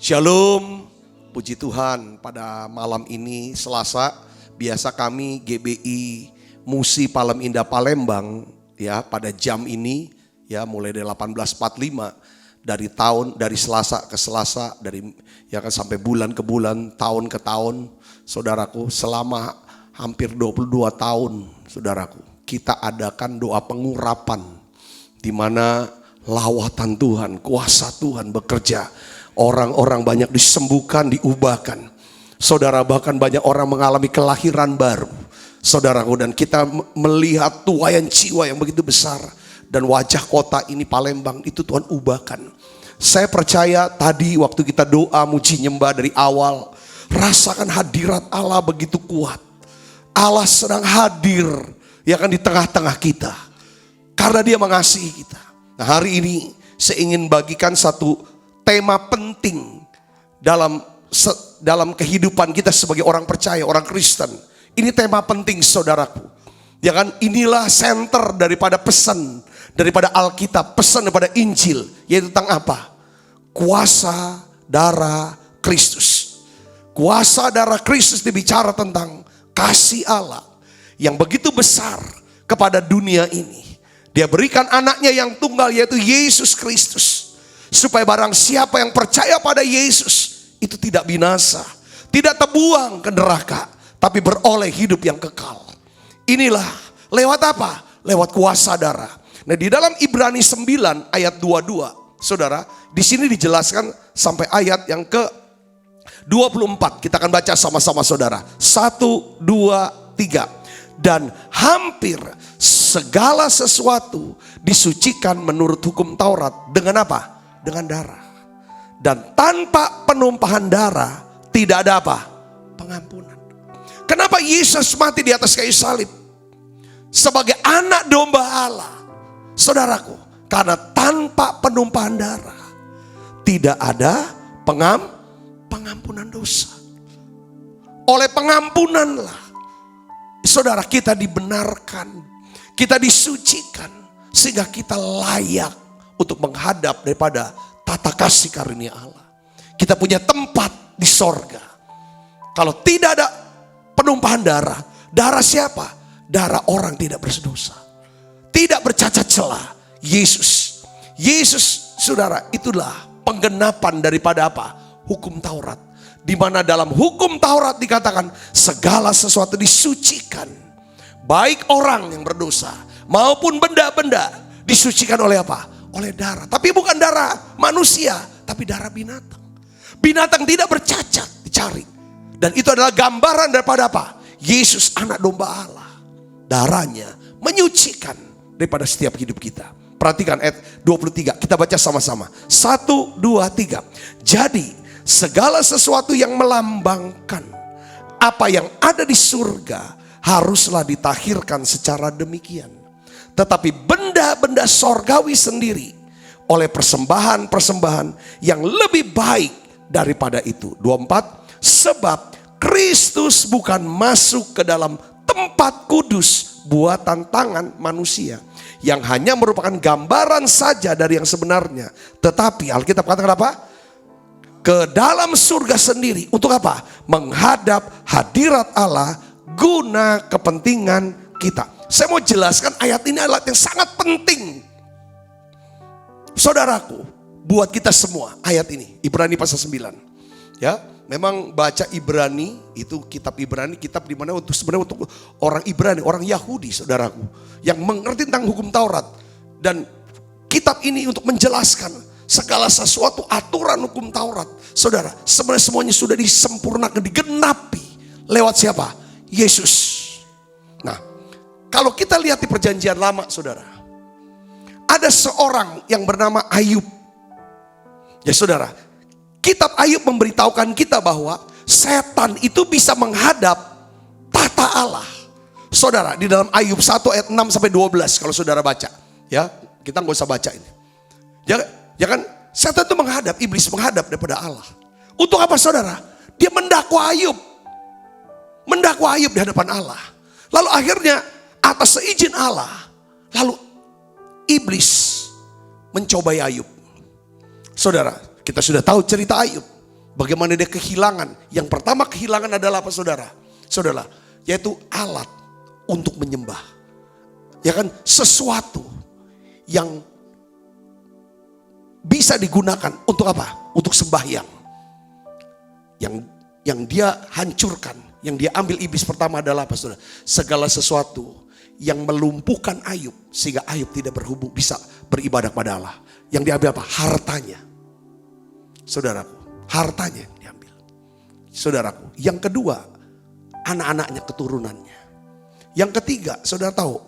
Shalom, puji Tuhan. Pada malam ini Selasa, biasa kami GBI Musi Palem Indah Palembang ya pada jam ini ya mulai dari 18.45 dari Selasa ke Selasa, dari ya kan sampai bulan ke bulan, tahun ke tahun, saudaraku, selama hampir 22 tahun, saudaraku, kita adakan doa pengurapan di mana lawatan Tuhan, kuasa Tuhan bekerja. Orang-orang banyak disembuhkan, diubahkan. Saudara, bahkan banyak orang mengalami kelahiran baru. Saudaraku, dan kita melihat tuaian jiwa yang begitu besar. Dan wajah kota ini Palembang itu Tuhan ubahkan. Saya percaya tadi waktu kita doa muji nyembah dari awal, rasakan hadirat Allah begitu kuat. Allah sedang hadir ya kan di tengah-tengah kita. Karena Dia mengasihi kita. Nah, hari ini saya ingin bagikan satu tema penting dalam kehidupan kita sebagai orang percaya, orang Kristen. Ini tema penting, saudaraku. Ya kan, inilah center daripada pesan, daripada Alkitab, pesan daripada Injil, yaitu tentang apa? Kuasa darah Kristus. Kuasa darah Kristus dibicara tentang kasih Allah yang begitu besar kepada dunia ini. Dia berikan anaknya yang tunggal, yaitu Yesus Kristus, supaya barang siapa yang percaya pada Yesus itu tidak binasa, tidak terbuang ke neraka, tapi beroleh hidup yang kekal. Inilah lewat apa? Lewat kuasa darah. Nah, di dalam Ibrani 9 ayat 22, saudara, di sini dijelaskan sampai ayat yang ke 24. Kita akan baca sama-sama, saudara. 1, 2, 3. Dan hampir segala sesuatu disucikan menurut hukum Taurat dengan apa? Dengan darah. Dan tanpa penumpahan darah tidak ada apa? Pengampunan. Kenapa Yesus mati di atas kayu salib? Sebagai anak domba Allah. Saudaraku, karena tanpa penumpahan darah tidak ada pengampunan dosa. Oleh pengampunanlah saudara, kita dibenarkan, kita disucikan, sehingga kita layak untuk menghadap daripada tata kasih karunia Allah. Kita punya tempat di sorga. Kalau tidak ada penumpahan darah, darah siapa? Darah orang tidak berdosa, tidak bercacat celah. Yesus, saudara, itulah penggenapan daripada apa? Hukum Taurat. Di mana dalam hukum Taurat dikatakan segala sesuatu disucikan, baik orang yang berdosa maupun benda-benda disucikan oleh apa? Oleh darah. Tapi bukan darah manusia, tapi darah binatang. Binatang tidak bercacat dicari. Dan itu adalah gambaran daripada apa? Yesus, anak domba Allah. Darahnya menyucikan daripada setiap hidup kita. Perhatikan ayat 23, kita baca sama-sama. 1, 2, 3. Jadi segala sesuatu yang melambangkan apa yang ada di surga haruslah ditahirkan secara demikian. Tetapi benda-benda sorgawi sendiri oleh persembahan-persembahan yang lebih baik daripada itu. 24. Sebab Kristus bukan masuk ke dalam tempat kudus buatan tangan manusia, yang hanya merupakan gambaran saja dari yang sebenarnya. Tetapi Alkitab katakan apa? Ke dalam surga sendiri. Untuk apa? Menghadap hadirat Allah guna kepentingan kita. Saya mau jelaskan ayat ini adalah yang sangat penting, saudaraku, buat kita semua. Ayat ini Ibrani pasal 9. Ya, memang baca Ibrani itu kitab Ibrani, kitab di mana sebenarnya untuk orang Ibrani, orang Yahudi, saudaraku, yang mengerti tentang hukum Taurat. Dan kitab ini untuk menjelaskan segala sesuatu aturan hukum Taurat. Saudara, sebenarnya semuanya sudah disempurnakan, digenapi lewat siapa? Yesus. Nah, kalau kita lihat di perjanjian lama, saudara, ada seorang yang bernama Ayub. Ya saudara, kitab Ayub memberitahukan kita bahwa setan itu bisa menghadap tata Allah. Saudara, di dalam Ayub 1 ayat 6 sampai 12 kalau saudara baca. Ya, kita nggak usah baca ini. Ya kan, setan itu menghadap, iblis menghadap daripada Allah. Untuk apa, saudara? Dia mendakwa Ayub. Mendakwa Ayub di hadapan Allah. Lalu akhirnya atas seizin Allah, lalu iblis mencobai Ayub. Saudara, kita sudah tahu cerita Ayub. Bagaimana dia kehilangan. Yang pertama kehilangan adalah apa saudara? Saudara, yaitu alat untuk menyembah. Ya kan, sesuatu yang bisa digunakan untuk apa? Untuk sembahyang. Yang dia hancurkan, yang dia ambil iblis pertama adalah apa saudara? Segala sesuatu yang melumpuhkan Ayub sehingga Ayub tidak bisa beribadah kepada Allah. Yang diambil apa? Hartanya. Saudaraku, hartanya yang diambil. Saudaraku, yang kedua, anak-anaknya, keturunannya. Yang ketiga, saudara tahu,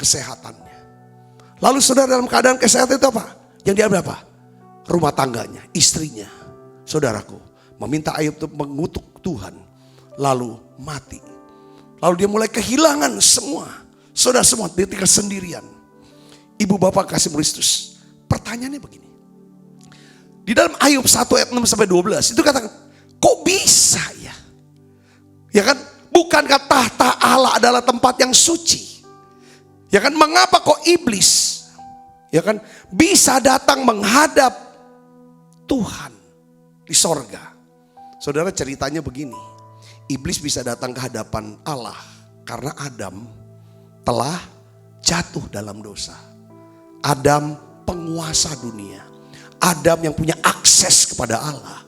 kesehatannya. Lalu saudara dalam keadaan kesehatan itu apa? Yang diambil apa? Rumah tangganya, istrinya. Saudaraku, meminta Ayub untuk mengutuk Tuhan. Lalu mati. Lalu dia mulai kehilangan semua. Saudara semua, dia tinggal sendirian. Ibu bapak kasih Kristus. Pertanyaannya begini. Di dalam Ayub 1 ayat 6-12 itu katakan, kok bisa ya? Ya kan, bukankah tahta Allah adalah tempat yang suci? Ya kan, mengapa kok iblis ya kan bisa datang menghadap Tuhan di sorga? Saudara, ceritanya begini. Iblis bisa datang ke hadapan Allah karena Adam telah jatuh dalam dosa. Adam penguasa dunia. Adam yang punya akses kepada Allah.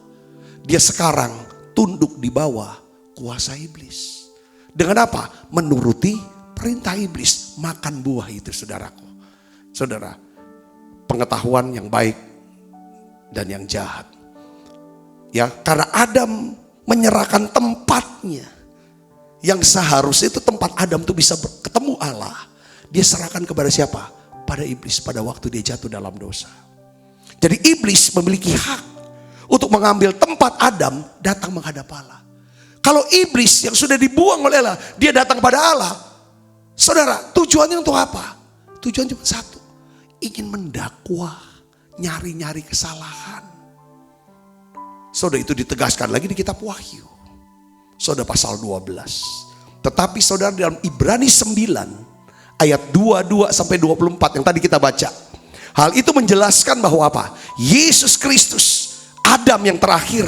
Dia sekarang tunduk di bawah kuasa iblis. Dengan apa? Menuruti perintah iblis. Makan buah itu saudaraku. Saudara, pengetahuan yang baik dan yang jahat. Ya, karena Adam menyerahkan tempatnya. Yang seharusnya itu tempat Adam tuh bisa ketemu Allah. Dia serahkan kepada siapa? Pada iblis pada waktu dia jatuh dalam dosa. Jadi iblis memiliki hak untuk mengambil tempat Adam datang menghadap Allah. Kalau iblis yang sudah dibuang oleh Allah, dia datang pada Allah. Saudara, tujuannya untuk apa? Tujuan cuma satu. Ingin mendakwah, nyari-nyari kesalahan. Saudara, itu ditegaskan lagi di kitab Wahyu. Saudara, pasal 12. Tetapi saudara, dalam Ibrani 9 ayat 22-24 yang tadi kita baca. Hal itu menjelaskan bahwa apa? Yesus Kristus, Adam yang terakhir,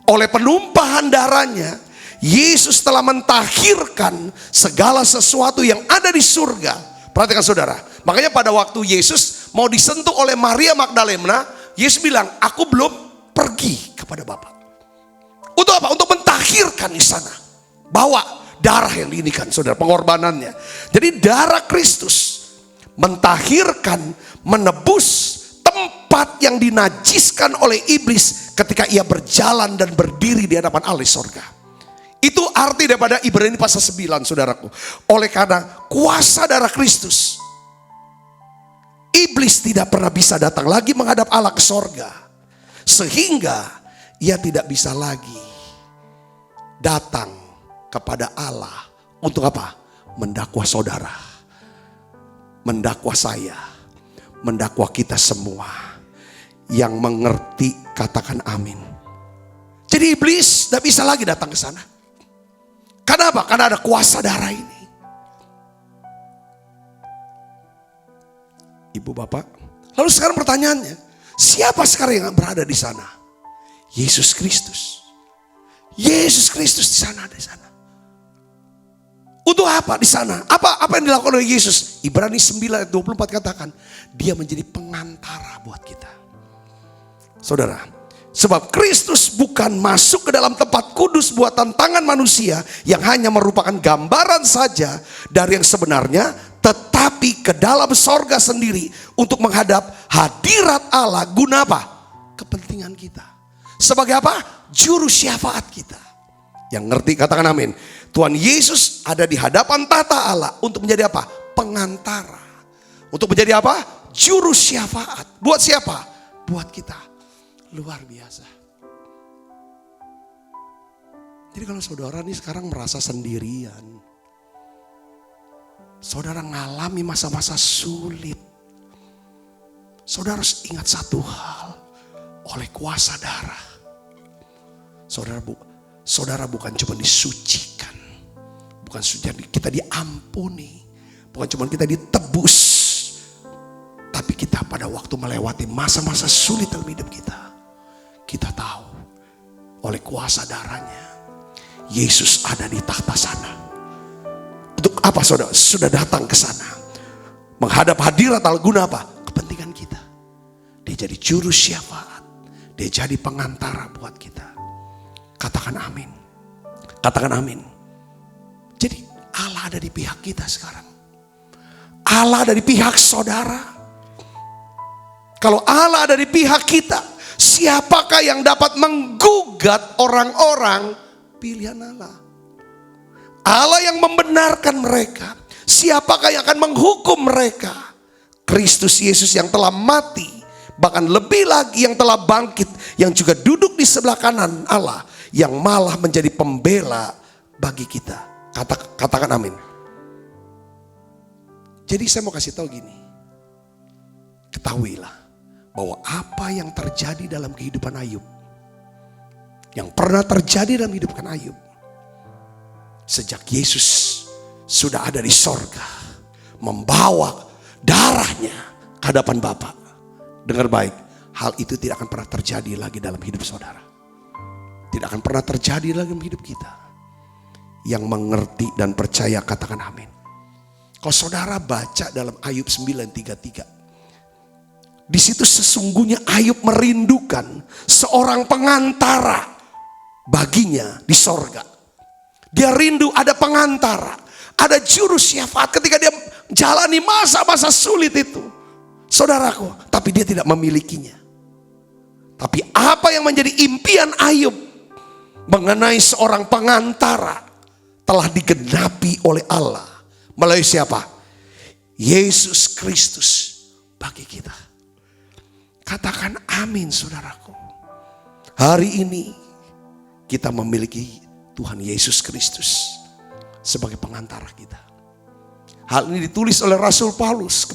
oleh penumpahan darahnya, Yesus telah mentahirkan segala sesuatu yang ada di surga. Perhatikan saudara. Makanya pada waktu Yesus mau disentuh oleh Maria Magdalena, Yesus bilang, aku belum pergi kepada Bapa. Untuk apa? Untuk mentahirkan di sana. Bawa darah yang diinikan saudara, pengorbanannya. Jadi darah Kristus mentahirkan, menebus tempat yang dinajiskan oleh iblis ketika ia berjalan dan berdiri di hadapan Allah di sorga. Itu arti daripada Ibrani pasal 9 saudaraku. Oleh karena kuasa darah Kristus, iblis tidak pernah bisa datang lagi menghadap Allah ke sorga. Sehingga ia tidak bisa lagi datang kepada Allah untuk apa? Mendakwa saudara, mendakwa saya, mendakwa kita semua. Yang mengerti katakan amin. Jadi iblis tidak bisa lagi datang ke sana. Karena apa? Karena ada kuasa darah ini. Ibu bapak, lalu sekarang pertanyaannya, siapa sekarang yang berada di sana? Yesus Kristus. Yesus Kristus di sana, di sana. Untuk apa di sana? Apa yang dilakukan oleh Yesus? Ibrani 9 ayat 24 katakan, dia menjadi pengantara buat kita. Saudara, sebab Kristus bukan masuk ke dalam tempat kudus buatan tangan manusia yang hanya merupakan gambaran saja dari yang sebenarnya, tetapi ke dalam sorga sendiri untuk menghadap hadirat Allah. Guna apa? Kepentingan kita. Sebagai apa? Juru syafaat kita. Yang ngerti katakan amin. Tuhan Yesus ada di hadapan tahta Allah untuk menjadi apa? Pengantara. Untuk menjadi apa? Juru syafaat. Buat siapa? Buat kita. Luar biasa. Jadi kalau saudara nih sekarang merasa sendirian, saudara ngalami masa-masa sulit, saudara harus ingat satu hal. Oleh kuasa darah, saudara bukan cuma disucikan, bukan kita diampuni, bukan cuma kita ditebus, tapi kita pada waktu melewati masa-masa sulit dalam hidup kita, kita tahu oleh kuasa darahnya. Yesus ada di tahta sana. Untuk apa saudara? Sudah datang ke sana. Menghadap hadirat Allah guna apa? Kepentingan kita. Dia jadi juru syafaat. Dia jadi pengantara buat kita. Katakan amin. Katakan amin. Jadi Allah ada di pihak kita sekarang. Allah ada di pihak saudara. Kalau Allah ada di pihak kita, siapakah yang dapat menggugat orang-orang pilihan Allah? Allah yang membenarkan mereka. Siapakah yang akan menghukum mereka? Kristus Yesus yang telah mati, bahkan lebih lagi yang telah bangkit, yang juga duduk di sebelah kanan Allah, yang malah menjadi pembela bagi kita. Katakan amin. Jadi saya mau kasih tahu gini. Ketahuilah bahwa apa yang terjadi dalam kehidupan Ayub, yang pernah terjadi dalam kehidupan Ayub, sejak Yesus sudah ada di sorga, membawa darahnya ke hadapan Bapa. Dengar baik, hal itu tidak akan pernah terjadi lagi dalam hidup saudara. Tidak akan pernah terjadi lagi dalam hidup kita. Yang mengerti dan percaya katakan amin. Kalau saudara baca dalam Ayub 9:33, di situ sesungguhnya Ayub merindukan seorang pengantara baginya di sorga. Dia rindu ada pengantara, ada juru syafaat ketika dia jalani masa-masa sulit itu. Saudaraku, tapi dia tidak memilikinya. Tapi apa yang menjadi impian Ayub mengenai seorang pengantara telah digenapi oleh Allah. Melalui siapa? Yesus Kristus bagi kita. Katakan amin saudaraku. Hari ini kita memiliki Tuhan Yesus Kristus sebagai pengantara kita. Hal ini ditulis oleh Rasul Paulus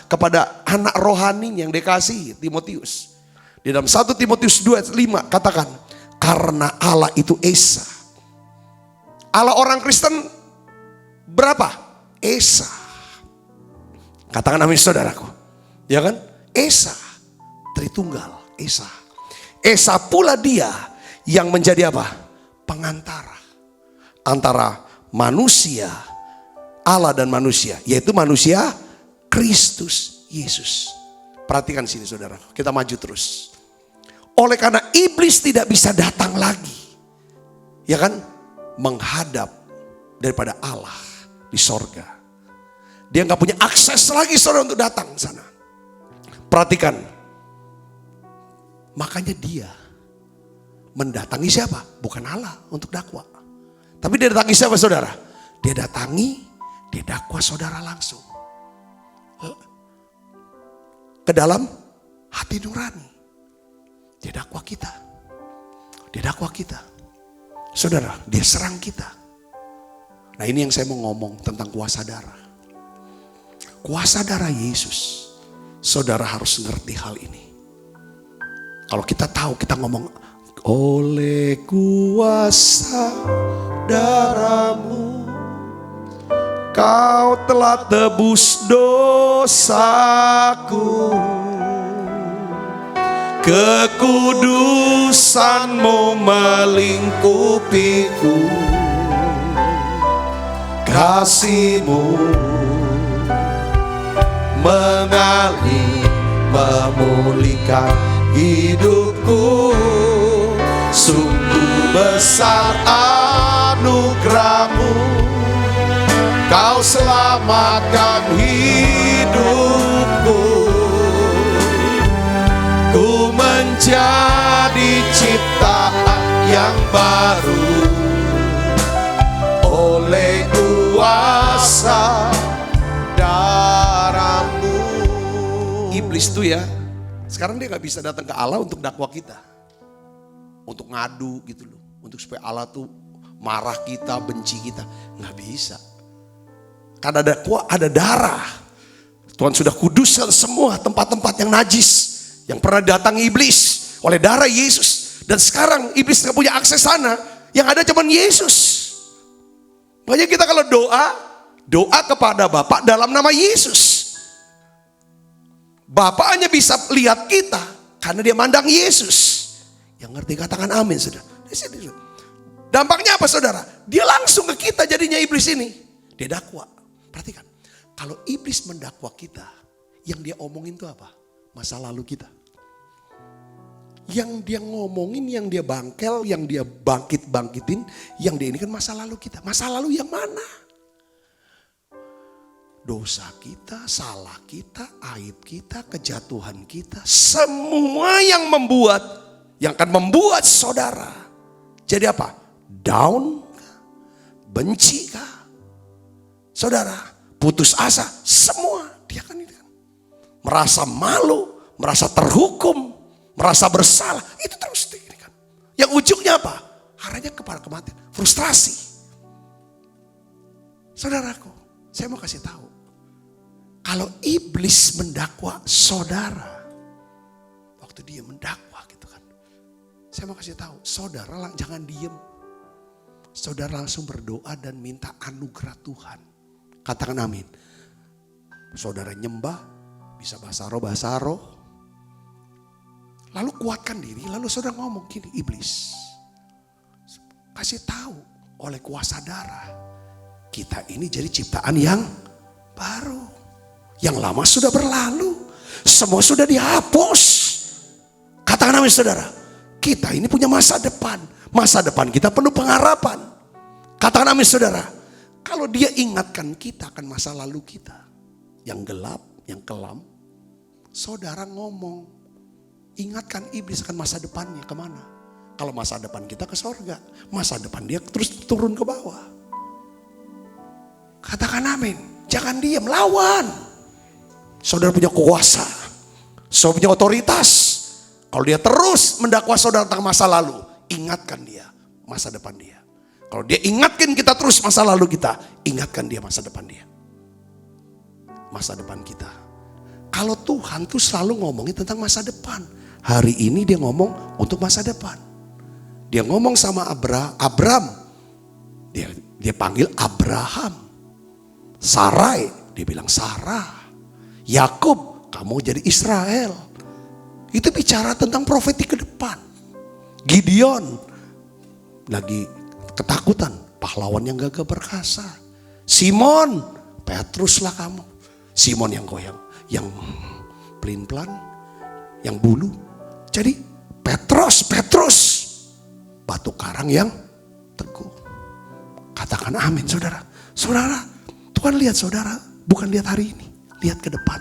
kepada anak rohani yang dikasihi, Timotius. Di dalam 1 Timotius 2:5 katakan, karena Allah itu Esa. Allah orang Kristen berapa? Esa. Katakan amin saudaraku. Ya kan? Esa. Tritunggal. Esa. Esa pula dia yang menjadi apa? Pengantara. Antara manusia, Allah dan manusia. Yaitu manusia Kristus Yesus. Perhatikan sini saudara. Kita maju terus. Oleh karena iblis tidak bisa datang lagi. Ya kan? Menghadap daripada Allah di sorga. Dia gak punya akses lagi saudara untuk datang ke sana. Perhatikan. Makanya dia mendatangi siapa? Bukan Allah untuk dakwa. Tapi dia datangi siapa saudara? Dia dakwa saudara langsung. Ke dalam hati nurani. Dia dakwa kita. Saudara, dia serang kita. Nah ini yang saya mau ngomong tentang kuasa darah. Kuasa darah Yesus. Saudara harus ngerti hal ini. Kalau kita tahu, kita ngomong, oleh kuasa darahmu, kau telah tebus dosaku. Kekudusanmu melingkupiku. Kasihmu mengalir memulihkan hidupku. Sungguh besar anugerahmu, kau selamatkan hidupku. Ku menjadi ciptaan yang baru oleh kuasa darahmu. Iblis tuh ya, sekarang dia gak bisa datang ke Allah untuk dakwa kita, untuk ngadu gitu loh, untuk supaya Allah tuh marah kita, benci kita. Gak bisa. Karena ada darah. Tuhan sudah kuduskan semua tempat-tempat yang najis yang pernah datang iblis oleh darah Yesus. Dan sekarang iblis gak punya akses sana. Yang ada cuma Yesus. Makanya kita kalau doa kepada Bapa dalam nama Yesus. Bapa hanya bisa lihat kita karena dia mandang Yesus. Yang ngerti katakan amin, saudara. Di sini, saudara. Dampaknya apa, saudara? Dia langsung ke kita jadinya iblis ini. Dia dakwa. Perhatikan. Kalau iblis mendakwa kita, yang dia omongin itu apa? Masa lalu kita. Yang dia ngomongin, yang dia bangkel, yang dia bangkit-bangkitin, yang dia ini kan masa lalu kita. Masa lalu yang mana? Dosa kita, salah kita, aib kita, kejatuhan kita. Semua yang akan membuat saudara jadi apa? Down, benci kah? Saudara, putus asa, semua dia kan ini kan. Merasa malu, merasa terhukum, merasa bersalah, itu terus ini kan. Yang ujungnya apa? Arahnya kepada kematian, frustrasi. Saudaraku, saya mau kasih tahu. Kalau iblis mendakwa saudara, waktu dia mendakwa gitu kan. Saya mau kasih tahu, saudara jangan diem. Saudara langsung berdoa dan minta anugerah Tuhan. Katakan amin. Saudara nyembah, bisa bahasa roh. Lalu kuatkan diri, lalu saudara ngomong gini, iblis. Kasih tahu oleh kuasa darah, kita ini jadi ciptaan yang baru. Yang lama sudah berlalu, semua sudah dihapus. Katakan amin, saudara. Kita ini punya masa depan. Masa depan kita penuh pengharapan. Katakan amin, saudara. Kalau dia ingatkan kita akan masa lalu kita yang gelap, yang kelam, saudara ngomong, ingatkan iblis akan masa depannya kemana? Kalau masa depan kita ke sorga, masa depan dia terus turun ke bawah. Katakan amin. Jangan diam, lawan. Saudara punya kuasa, saudara punya otoritas. Kalau dia terus mendakwa saudara tentang masa lalu, ingatkan dia masa depan dia. Kalau dia ingatkan kita terus masa lalu kita, ingatkan dia masa depan dia. Masa depan kita. Kalau Tuhan tuh selalu ngomongin tentang masa depan. Hari ini dia ngomong untuk masa depan. Dia ngomong sama Abram. Dia panggil Abraham. Sarai, dia bilang Sarah. Yakub, kamu jadi Israel. Itu bicara tentang profetik ke depan. Gideon, lagi ketakutan, pahlawan yang gagah perkasa. Simon, Petrus lah kamu. Simon yang goyang, yang pelin-pelan, yang bulu. Jadi Petrus, batu karang yang teguh. Katakan amin, saudara. Saudara, Tuhan lihat saudara, bukan lihat hari ini. Lihat ke depan.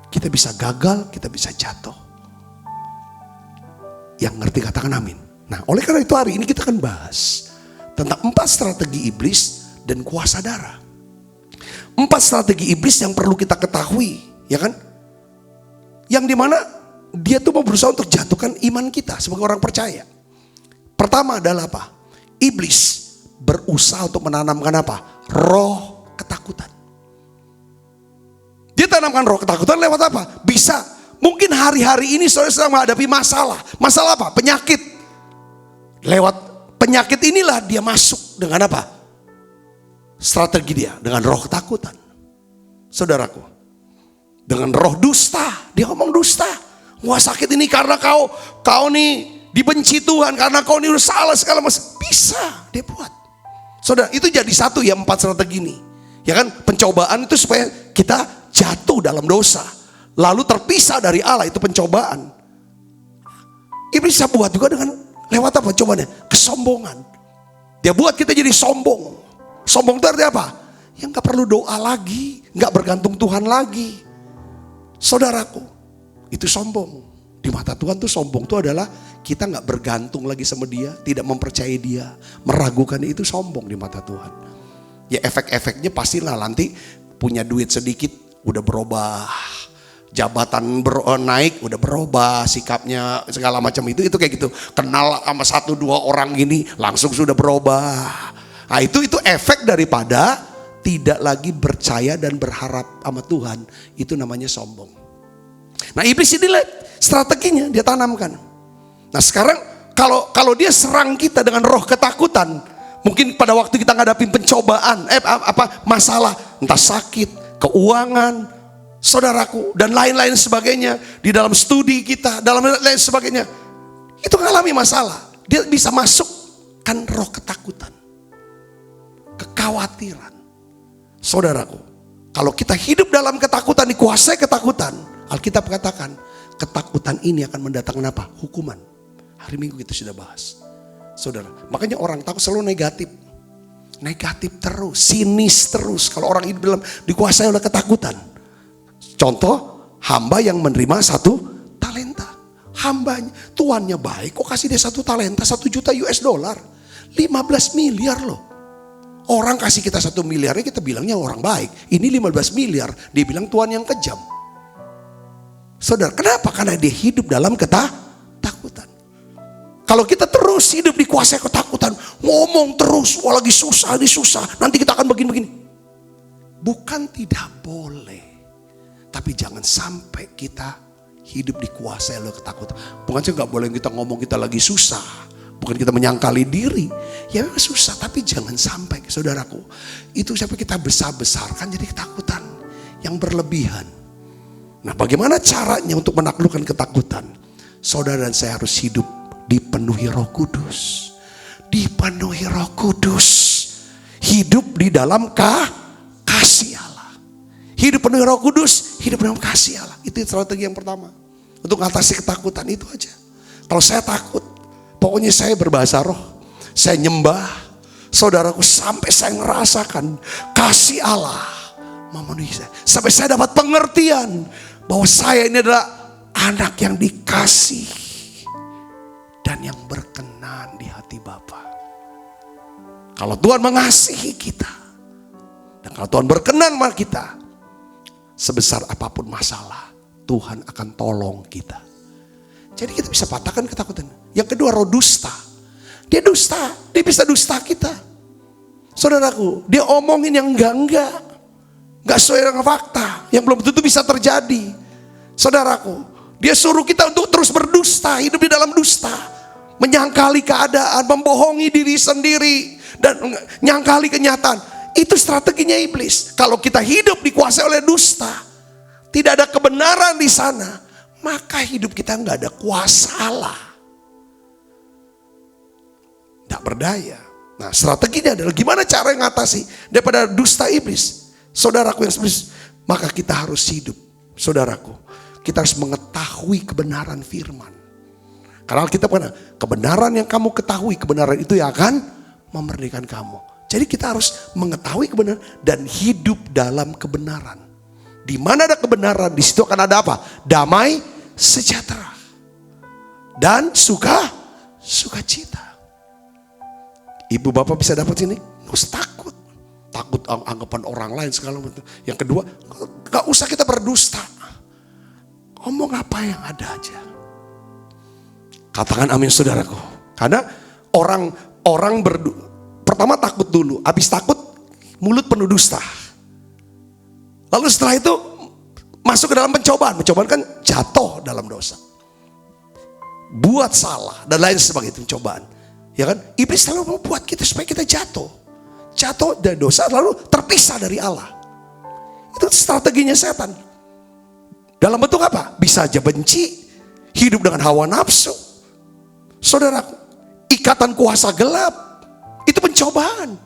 Kita bisa gagal, kita bisa jatuh. Yang ngerti katakan amin. Nah, oleh karena itu hari ini kita akan bahas tentang 4 strategi iblis dan kuasa darah. 4 strategi iblis yang perlu kita ketahui, ya kan? Yang dimana dia tuh mau berusaha untuk jatuhkan iman kita sebagai orang percaya. Pertama adalah apa? Iblis berusaha untuk menanamkan apa? Roh ketakutan. Dia tanamkan roh ketakutan lewat apa? Bisa. Mungkin hari-hari ini saudara sedang menghadapi masalah. Masalah apa? Penyakit. Lewat penyakit inilah dia masuk dengan apa? Strategi dia. Dengan roh ketakutan. Saudaraku. Dengan roh dusta. Dia ngomong dusta. Wah, sakit ini karena kau nih dibenci Tuhan. Karena kau ini udah salah segala macam. Bisa. Dia buat. Saudara, itu jadi satu ya 4 strategi ini. Ya kan? Pencobaan itu supaya kita jatuh dalam dosa, lalu terpisah dari Allah, itu pencobaan. Iblis bisa buat juga dengan lewat apa cobaannya? Kesombongan. Dia buat kita jadi sombong. Sombong itu artinya apa? Yang gak perlu doa lagi, gak bergantung Tuhan lagi. Saudaraku, itu sombong. Di mata Tuhan tuh sombong itu adalah kita gak bergantung lagi sama dia, tidak mempercayai dia, meragukan dia, itu sombong di mata Tuhan. Ya efek-efeknya pastilah nanti punya duit sedikit udah berubah, jabatan naik udah berubah, sikapnya segala macam itu kayak gitu. Kenal sama 1-2 orang gini langsung sudah berubah. Nah itu efek daripada tidak lagi percaya dan berharap sama Tuhan. Itu namanya sombong. Nah iblis ini strateginya dia tanamkan. Nah sekarang kalau dia serang kita dengan roh ketakutan, mungkin pada waktu kita ngadapin pencobaan, masalah, entah sakit, keuangan, saudaraku, dan lain-lain sebagainya, di dalam studi kita, dalam lain sebagainya, itu mengalami masalah. Dia bisa masukkan roh ketakutan, kekhawatiran. Saudaraku, kalau kita hidup dalam ketakutan, dikuasai ketakutan, Alkitab katakan ketakutan ini akan mendatangkan apa? Hukuman. Hari Minggu kita sudah bahas. Saudara, makanya orang takut selalu negatif. Negatif terus, sinis terus. Kalau orang hidup dalam dikuasai oleh ketakutan. Contoh, hamba yang menerima 1 talenta. Hambanya, tuannya baik, kok kasih dia 1 talenta, 1 juta US dollar. 15 miliar loh. Orang kasih kita 1 miliarnya kita bilangnya orang baik. Ini 15 miliar, dia bilang tuan yang kejam. Saudara, kenapa? Karena dia hidup dalam ketakutan. Kalau kita terus hidup dikuasai ketakutan, ngomong terus, wah lagi susah, ini susah, nanti kita akan begini-begini. Bukan tidak boleh, tapi jangan sampai kita hidup dikuasai oleh ketakutan. Bukan sih nggak boleh kita ngomong kita lagi susah, bukan kita menyangkali diri. Ya memang susah, tapi jangan sampai, saudaraku, itu sampai kita besar-besarkan jadi ketakutan yang berlebihan. Nah, bagaimana caranya untuk menaklukkan ketakutan? Saudara dan saya harus hidup dipenuhi Roh Kudus. Dipenuhi Roh Kudus. Hidup di dalam kasih Allah. Hidup penuh Roh Kudus, hidup dalam kasih Allah. Itu strategi yang pertama. Untuk mengatasi ketakutan itu aja. Kalau saya takut, pokoknya saya berbahasa roh. Saya nyembah. Saudaraku, sampai saya merasakan kasih Allah memenuhi saya. Sampai saya dapat pengertian bahwa saya ini adalah anak yang dikasih dan yang berkenan di hati Bapa. Kalau Tuhan mengasihi kita, dan kalau Tuhan berkenan sama kita, sebesar apapun masalah, Tuhan akan tolong kita. Jadi kita bisa patahkan ketakutan. Yang kedua, roh dusta. Dia dusta, dia bisa dusta kita. Saudaraku, dia omongin yang enggak, enggak sesuai dengan fakta, yang belum tentu bisa terjadi. Saudaraku, dia suruh kita untuk terus berdusta, hidup di dalam dusta. Menyangkali keadaan, membohongi diri sendiri, dan nyangkali kenyataan. Itu strateginya iblis. Kalau kita hidup dikuasai oleh dusta, tidak ada kebenaran di sana, maka hidup kita nggak ada kuasa Allah. Tidak berdaya. Nah, strateginya adalah gimana cara mengatasi daripada dusta iblis. Saudaraku yang iblis, maka kita harus hidup. Saudaraku, kita harus mengetahui kebenaran firman. Karena kita pernah, kebenaran yang kamu ketahui, kebenaran itu yang akan memerdekakan kamu. Jadi kita harus mengetahui kebenaran dan hidup dalam kebenaran. Di mana ada kebenaran, di situ akan ada apa? Damai, sejahtera, dan sukacita. Ibu bapak bisa dapat ini? Nggak usah takut. Takut anggapan orang lain segala macam. Yang kedua, nggak usah kita berdusta. Ngomong apa yang ada aja. Katakan amin saudaraku. Karena orang pertama takut dulu, habis takut mulut penuh dusta. Lalu setelah itu masuk ke dalam pencobaan. Pencobaan kan jatuh dalam dosa. Buat salah dan lain sebagainya, pencobaan. Ya kan? Iblis selalu membuat kita supaya kita jatuh. Jatuh dari dosa lalu terpisah dari Allah. Itu strateginya setan. Dalam bentuk apa? Bisa aja benci, hidup dengan hawa nafsu. Saudaraku, ikatan kuasa gelap, itu pencobaan.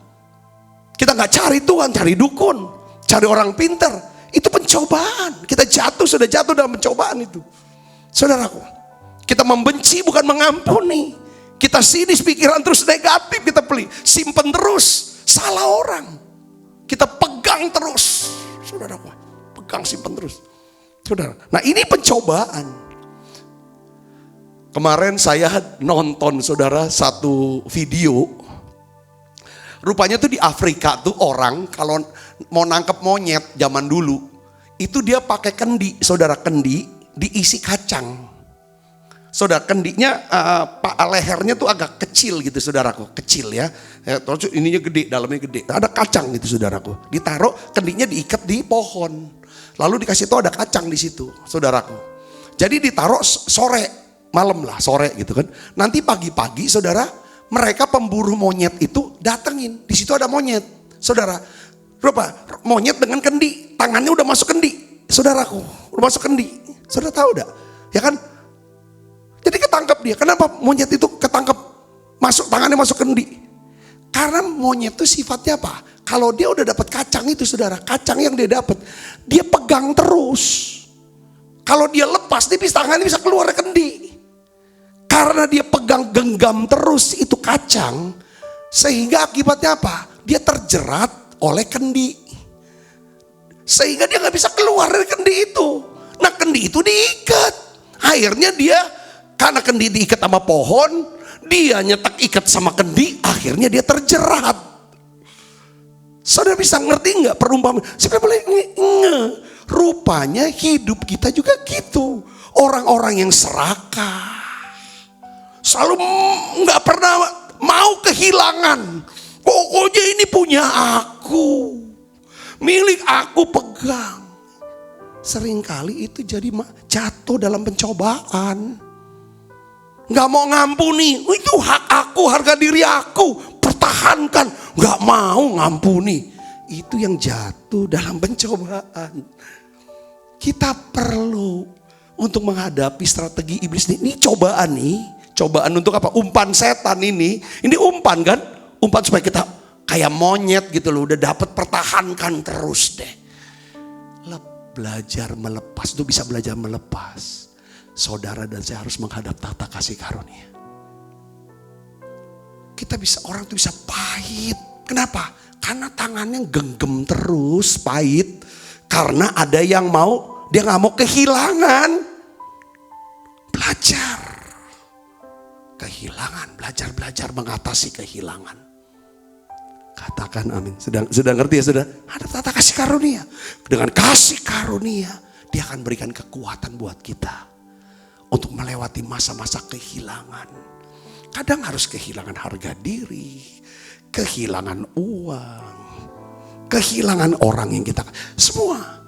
Kita nggak cari Tuhan, cari dukun, cari orang pintar, itu pencobaan. Kita sudah jatuh dalam pencobaan itu. Saudaraku, kita membenci bukan mengampuni. Kita sinis, pikiran terus negatif, kita simpen terus, salah orang. Kita pegang terus, saudaraku, pegang simpen terus. Saudara, nah ini pencobaan. Kemarin saya nonton saudara satu video. Rupanya tuh di Afrika tuh orang kalau mau nangkep monyet zaman dulu, itu dia pakai kendi, saudara, kendi diisi kacang. Saudara, kendinya lehernya tuh agak kecil gitu saudaraku, kecil ya. Terus ininya gede, dalamnya gede. Ada kacang gitu saudaraku. Ditaruh kendinya diikat di pohon. Lalu dikasih tahu ada kacang di situ, saudaraku. Jadi ditaruh sore. Malam lah, sore gitu kan. Nanti pagi-pagi saudara, mereka pemburu monyet itu datengin. Di situ ada monyet. Saudara, berapa? Monyet dengan kendi. Tangannya udah masuk kendi. Saudaraku, udah masuk kendi. Saudara tahu enggak? Ya kan? Jadi ketangkep dia. Kenapa monyet itu ketangkep? Tangannya masuk kendi. Karena monyet itu sifatnya apa? Kalau dia udah dapat kacang itu saudara, kacang yang dia dapat, dia pegang terus. Kalau dia lepas, tangannya bisa keluar dari kendi. Karena dia pegang genggam terus itu kacang, sehingga akibatnya apa? Dia terjerat oleh kendi. Sehingga dia gak bisa keluar dari kendi itu. Nah kendi itu diikat. Akhirnya dia, karena kendi diikat sama pohon, dia nyetak ikat sama kendi, akhirnya dia terjerat. Saudara bisa ngerti nggak perumpamaan? Siapa boleh rupanya hidup kita juga gitu. Orang-orang yang serakah, selalu nggak pernah mau kehilangan. Pokoknya ini punya aku, milik aku pegang. Seringkali itu jadi jatuh dalam pencobaan. Nggak mau ngampuni, itu hak aku, harga diri aku, pertahankan. Nggak mau ngampuni, itu yang jatuh dalam pencobaan. Kita perlu untuk menghadapi strategi iblis ini cobaan nih. Cobaan untuk apa? Umpan setan ini umpan kan? Umpan supaya kita kayak monyet gitu loh, udah dapat pertahankan terus deh. Belajar melepas, itu bisa belajar melepas. Saudara dan saya harus menghadap tahta kasih karunia. Orang itu bisa pahit. Kenapa? Karena tangannya genggam terus, pahit. Karena ada yang dia gak mau kehilangan. Belajar. Kehilangan, belajar mengatasi kehilangan. Katakan amin. Sudah ngerti ya sudah? Ada tahta kasih karunia. Dengan kasih karunia, dia akan berikan kekuatan buat kita untuk melewati masa-masa kehilangan. Kadang harus kehilangan harga diri, kehilangan uang, kehilangan orang yang kita semua.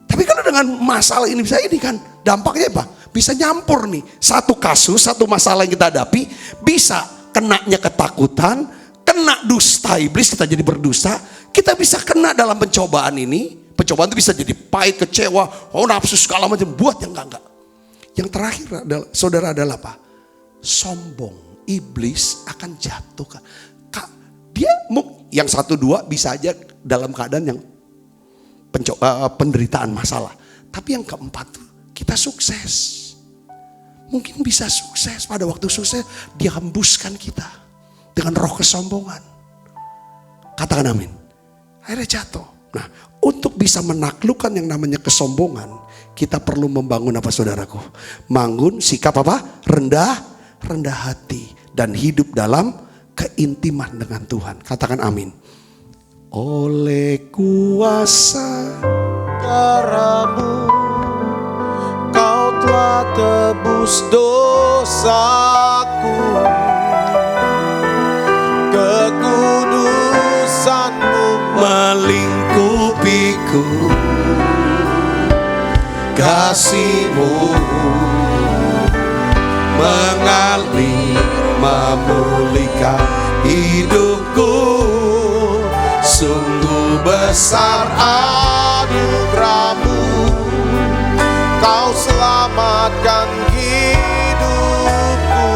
Tapi kalau dengan masalah ini kan dampaknya apa? Bisa nyampur nih. Satu kasus, satu masalah yang kita hadapi, bisa kenanya ketakutan, kena dusta iblis, kita jadi berdusta. Kita bisa kena dalam pencobaan ini. Pencobaan itu bisa jadi pahit, kecewa, nafsu segala macam, buat yang enggak. Yang terakhir adalah, saudara, adalah apa? Sombong. Iblis akan jatuhkan. Dia yang 1, 2 bisa aja dalam keadaan yang penderitaan masalah. Tapi yang keempat kita sukses. Mungkin bisa sukses, pada waktu sukses dia hembuskan kita dengan roh kesombongan. Katakan amin. Akhirnya jatuh. Nah, untuk bisa menaklukkan yang namanya kesombongan, kita perlu membangun apa saudaraku? Bangun sikap apa? Rendah hati dan hidup dalam keintiman dengan Tuhan. Katakan amin. Oleh kuasa darah-Mu, Kau telah tebus dosaku. Kekudusan-Mu melingkupiku. Kasih-Mu mengalir memulihkan hidupku. Sungguh besar anugerah-Mu, Kau selamatkan hidupku.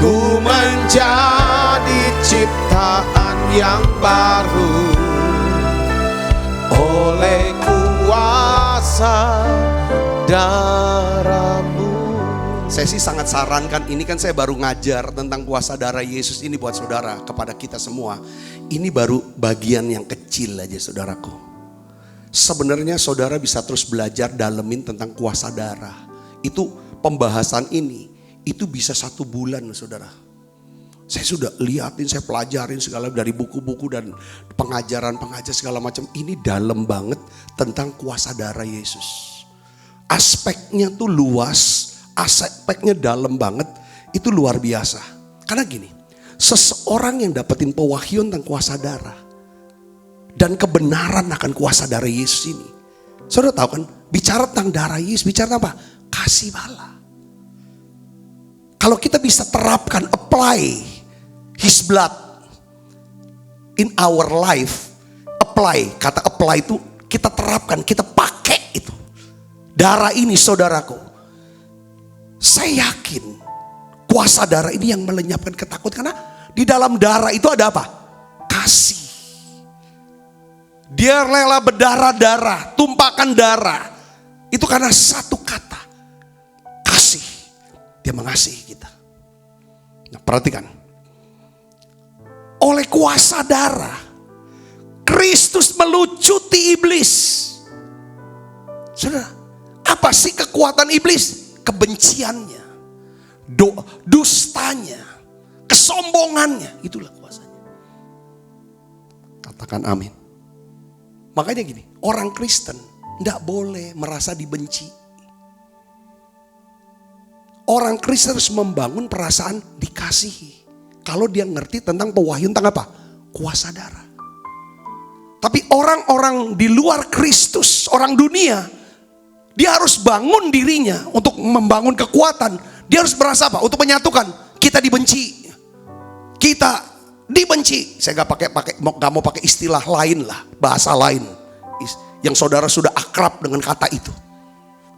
Ku menjadi ciptaan yang baru oleh kuasa darah-Mu. Saya sih sangat sarankan, ini kan saya baru ngajar tentang kuasa darah Yesus ini buat saudara, kepada kita semua. Ini baru bagian yang kecil aja saudaraku. Sebenarnya saudara bisa terus belajar dalemin tentang kuasa darah. Itu pembahasan ini, itu bisa 1 bulan saudara. Saya sudah liatin, saya pelajarin segala dari buku-buku dan pengajar segala macam. Ini dalam banget tentang kuasa darah Yesus. Aspeknya tuh luas, aspeknya dalam banget, itu luar biasa. Karena gini, seseorang yang dapetin pewahyuan tentang kuasa darah dan kebenaran akan kuasa darah Yesus ini, saudara tahu kan, bicara tentang darah Yesus, bicara apa? Kasih bala. Kalau kita bisa terapkan, apply His blood in our life, apply, kata apply itu kita terapkan, kita pakai itu. Darah ini saudaraku, Saya yakin kuasa darah ini yang melenyapkan ketakutan. Karena di dalam darah itu ada apa? Kasih. Dia rela berdarah-darah, tumpahkan darah. Itu karena satu kata. Kasih. Dia mengasihi kita. Nah, perhatikan. Oleh kuasa darah, Kristus melucuti iblis. Saudara, apa sih kekuatan iblis? Kebenciannya, dustanya, kesombongannya. Itulah kuasanya. Katakan amin. Makanya gini, orang Kristen tidak boleh merasa dibenci. Orang Kristen harus membangun perasaan dikasihi. Kalau dia ngerti tentang pewahyuan tentang apa? Kuasa darah. Tapi orang-orang di luar Kristus, orang dunia, dia harus bangun dirinya untuk membangun kekuatan. Dia harus merasa apa? Untuk menyatukan, kita dibenci. Kita dibenci. Saya nggak mau pakai istilah lain lah, bahasa lain. Yang saudara sudah akrab dengan kata itu.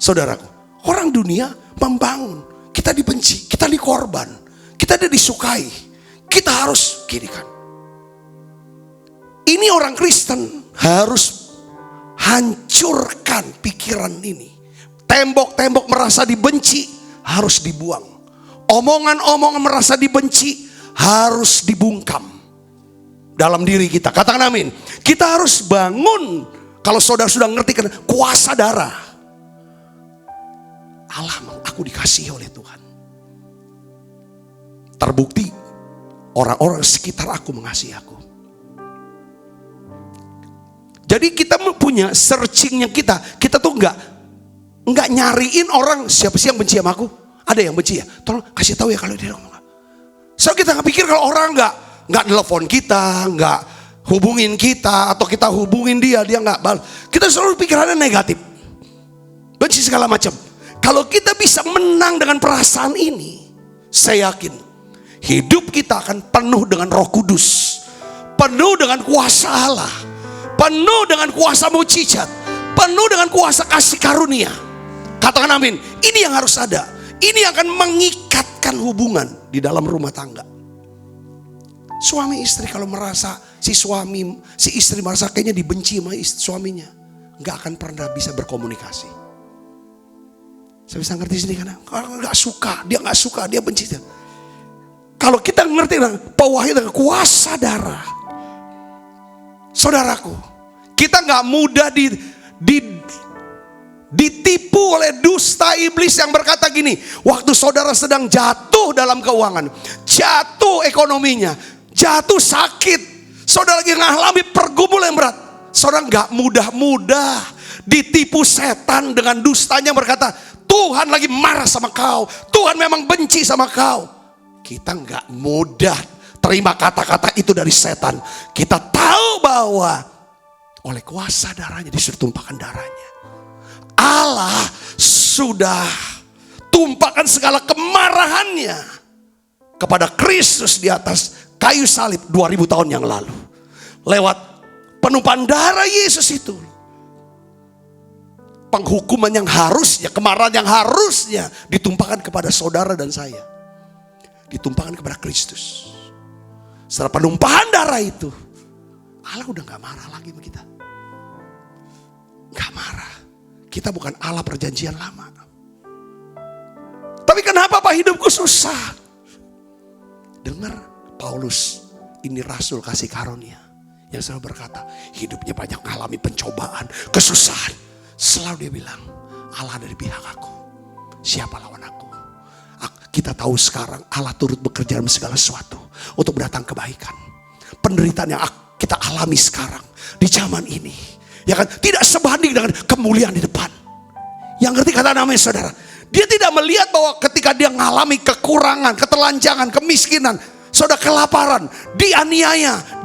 Saudaraku, orang dunia membangun. Kita dibenci, kita dikorban, kita tidak disukai. Kita harus gini kan. Ini orang Kristen harus hancurkan pikiran ini. Tembok-tembok merasa dibenci harus dibuang. Omongan-omongan merasa dibenci harus dibungkam dalam diri kita. Katakan amin. Kita harus bangun. Kalau saudara sudah ngerti kan kuasa darah. Allah, aku dikasihi oleh Tuhan. Terbukti orang-orang sekitar aku mengasihi aku. Jadi kita punya searchingnya kita. Kita tuh nggak nyariin orang siapa sih yang benci sama aku. Ada yang benci ya. Tolong kasih tahu ya kalau dia ngomong. So kita nggak pikir kalau orang nggak nelfon kita, nggak hubungin kita atau kita hubungin dia nggak balas. Kita selalu pikirannya negatif, benci segala macam. Kalau kita bisa menang dengan perasaan ini, saya yakin hidup kita akan penuh dengan Roh Kudus, penuh dengan kuasa Allah, penuh dengan kuasa mujizat, penuh dengan kuasa kasih karunia. Katakan amin. Ini yang harus ada. Ini akan mengikatkan hubungan di dalam rumah tangga. Suami istri kalau merasa si istri merasa kayaknya dibenci sama suaminya, nggak akan pernah bisa berkomunikasi. Saya bisa ngerti sini karena kalau nggak suka, dia benci. Kalau kita ngerti pewahyuan dengan kuasa darah, saudaraku, kita nggak mudah ditipu oleh dusta iblis yang berkata gini, waktu saudara sedang jatuh dalam keuangan, jatuh ekonominya, jatuh sakit, saudara lagi mengalami pergumulan yang berat, saudara nggak mudah-mudah ditipu setan dengan dustanya berkata, Tuhan lagi marah sama kau, Tuhan memang benci sama kau. Kita nggak mudah terima kata-kata itu dari setan. Kita tahu bahwa oleh kuasa darahnya, disuruh tumpahkan darahnya, Allah sudah tumpahkan segala kemarahannya kepada Kristus di atas kayu salib 2000 tahun yang lalu. Lewat penumpahan darah Yesus itu, penghukuman yang harusnya, kemarahan yang harusnya ditumpahkan kepada saudara dan saya, ditumpahkan kepada Kristus. Setelah penumpahan darah itu, Allah udah gak marah lagi sama kita. Gak marah. Kita bukan Allah perjanjian lama. Tapi kenapa Pak hidupku susah? Dengar Paulus, ini rasul kasih karunia yang selalu berkata, hidupnya banyak mengalami pencobaan, kesusahan. Selalu dia bilang, Allah dari pihak aku. Siapa lawan aku? Kita tahu sekarang Allah turut bekerja dalam segala sesuatu untuk mendatang kebaikan. Penderitaan yang kita alami sekarang di zaman ini, ya kan, tidak sebanding dengan kemuliaan di depan. Yang ngerti kata namanya saudara, dia tidak melihat bahwa ketika dia mengalami kekurangan, ketelanjangan, kemiskinan, saudara, kelaparan, dianiaya,